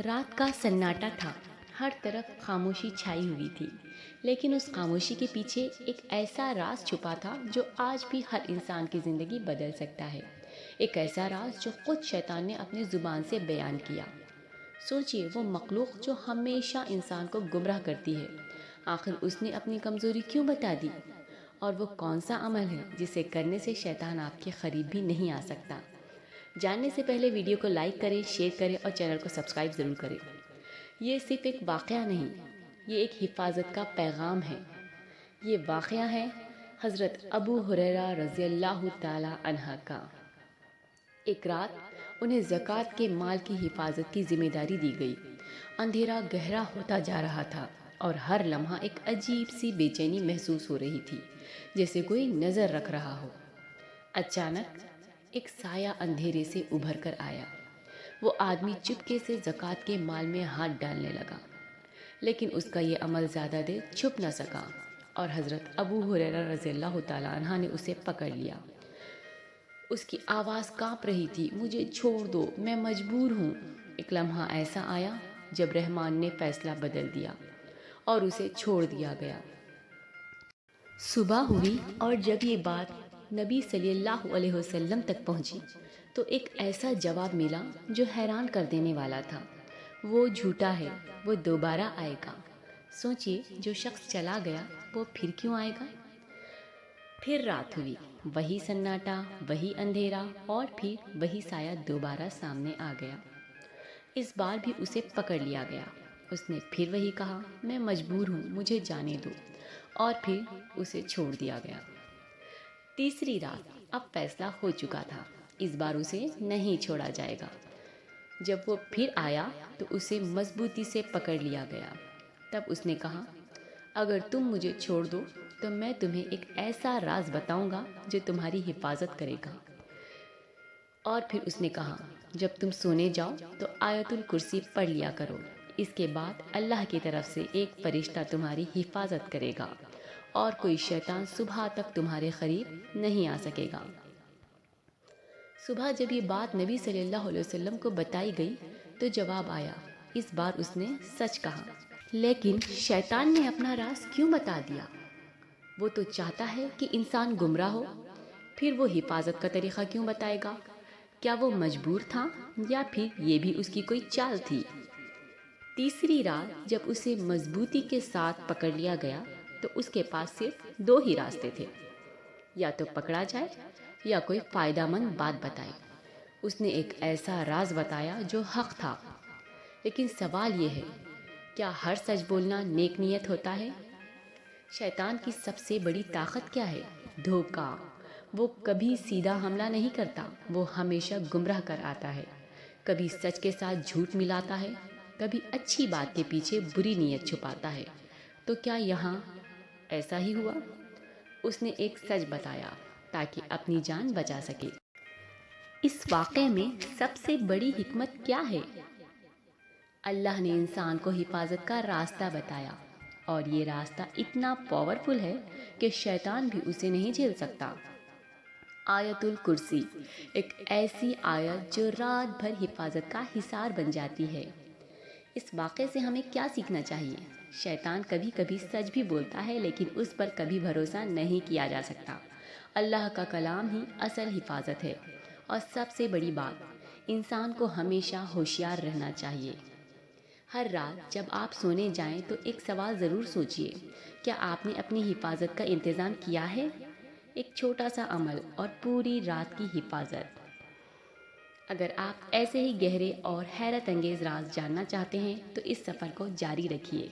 رات کا سناٹا تھا، ہر طرف خاموشی چھائی ہوئی تھی، لیکن اس خاموشی کے پیچھے ایک ایسا راز چھپا تھا جو آج بھی ہر انسان کی زندگی بدل سکتا ہے۔ ایک ایسا راز جو خود شیطان نے اپنی زبان سے بیان کیا۔ سوچئے، وہ مخلوق جو ہمیشہ انسان کو گمراہ کرتی ہے، آخر اس نے اپنی کمزوری کیوں بتا دی؟ اور وہ کون سا عمل ہے جسے کرنے سے شیطان آپ کے قریب بھی نہیں آ سکتا؟ جاننے سے پہلے ویڈیو کو لائک کریں، شیئر کریں اور چینل کو سبسکرائب ضرور کریں۔ یہ صرف ایک واقعہ نہیں، یہ ایک حفاظت کا پیغام ہے۔ یہ واقعہ ہے حضرت ابو ہریرہ رضی اللہ تعالی عنہ کا۔ ایک رات انہیں زکوٰۃ کے مال کی حفاظت کی ذمہ داری دی گئی۔ اندھیرا گہرا ہوتا جا رہا تھا اور ہر لمحہ ایک عجیب سی بے چینی محسوس ہو رہی تھی، جیسے کوئی نظر رکھ رہا ہو۔ اچانک ایک سایہ اندھیرے سے ابھر کر آیا۔ وہ آدمی چپکے سے زکوٰۃ کے مال میں ہاتھ ڈالنے لگا، لیکن اس کا یہ عمل زیادہ دیر چھپ نہ سکا اور حضرت ابو ہریرہ رضی اللہ تعالیٰ عنہ نے اسے پکڑ لیا۔ اس کی آواز کانپ رہی تھی، مجھے چھوڑ دو، میں مجبور ہوں۔ ایک لمحہ ایسا آیا جب رحمان نے فیصلہ بدل دیا اور اسے چھوڑ دیا گیا۔ صبح ہوئی اور جب یہ بات نبی صلی اللہ علیہ وسلم تک پہنچی تو ایک ایسا جواب ملا جو حیران کر دینے والا تھا۔ وہ جھوٹا ہے، وہ دوبارہ آئے گا۔ سوچئے، جو شخص چلا گیا وہ پھر کیوں آئے گا؟ پھر رات ہوئی، وہی سناٹا، وہی اندھیرا اور پھر وہی سایہ دوبارہ سامنے آ گیا۔ اس بار بھی اسے پکڑ لیا گیا۔ اس نے پھر وہی کہا، میں مجبور ہوں، مجھے جانے دو، اور پھر اسے چھوڑ دیا گیا۔ تیسری رات، اب فیصلہ ہو چکا تھا، اس بار اسے نہیں چھوڑا جائے گا۔ جب وہ پھر آیا تو اسے مضبوطی سے پکڑ لیا گیا۔ تب اس نے کہا، اگر تم مجھے چھوڑ دو تو میں تمہیں ایک ایسا راز بتاؤں گا جو تمہاری حفاظت کرے گا۔ اور پھر اس نے کہا، جب تم سونے جاؤ تو آیت الکرسی پڑھ لیا کرو، اس کے بعد اللہ کی طرف سے ایک فرشتہ تمہاری حفاظت کرے گا اور کوئی شیطان صبح تک تمہارے قریب نہیں آ سکے گا۔ صبح جب یہ بات نبی صلی اللہ علیہ وسلم کو بتائی گئی تو جواب آیا، اس بار اس نے سچ کہا۔ لیکن شیطان نے اپنا راز کیوں بتا دیا؟ وہ تو چاہتا ہے کہ انسان گمراہ ہو، پھر وہ حفاظت کا طریقہ کیوں بتائے گا؟ کیا وہ مجبور تھا یا پھر یہ بھی اس کی کوئی چال تھی؟ تیسری رات جب اسے مضبوطی کے ساتھ پکڑ لیا گیا تو اس کے پاس صرف دو ہی راستے تھے، یا تو پکڑا جائے یا کوئی فائدہ مند بات بتائے۔ اس نے ایک ایسا راز بتایا جو حق تھا، لیکن سوال یہ ہے، کیا ہر سچ بولنا نیک نیت ہوتا ہے؟ شیطان کی سب سے بڑی طاقت کیا ہے؟ دھوکہ۔ وہ کبھی سیدھا حملہ نہیں کرتا، وہ ہمیشہ گمراہ کر آتا ہے۔ کبھی سچ کے ساتھ جھوٹ ملاتا ہے، کبھی اچھی بات کے پیچھے بری نیت چھپاتا ہے۔ تو کیا یہاں ایسا ہی ہوا؟ اس نے ایک سچ بتایا تاکہ اپنی جان بچا سکے۔ اس واقعے میں سب سے بڑی حکمت کیا ہے؟ اللہ نے انسان کو حفاظت کا راستہ بتایا، اور یہ راستہ اتنا پاورفل ہے کہ شیطان بھی اسے نہیں جھیل سکتا۔ آیت الکرسی ایک ایسی آیت جو رات بھر حفاظت کا حصار بن جاتی ہے۔ اس واقعے سے ہمیں کیا سیکھنا چاہیے؟ شیطان کبھی کبھی سچ بھی بولتا ہے، لیکن اس پر کبھی بھروسہ نہیں کیا جا سکتا۔ اللہ کا کلام ہی اصل حفاظت ہے، اور سب سے بڑی بات، انسان کو ہمیشہ ہوشیار رہنا چاہیے۔ ہر رات جب آپ سونے جائیں تو ایک سوال ضرور سوچئے، کیا آپ نے اپنی حفاظت کا انتظام کیا ہے؟ ایک چھوٹا سا عمل اور پوری رات کی حفاظت۔ اگر آپ ایسے ہی گہرے اور حیرت انگیز راز جاننا چاہتے ہیں تو اس سفر کو جاری رکھیے۔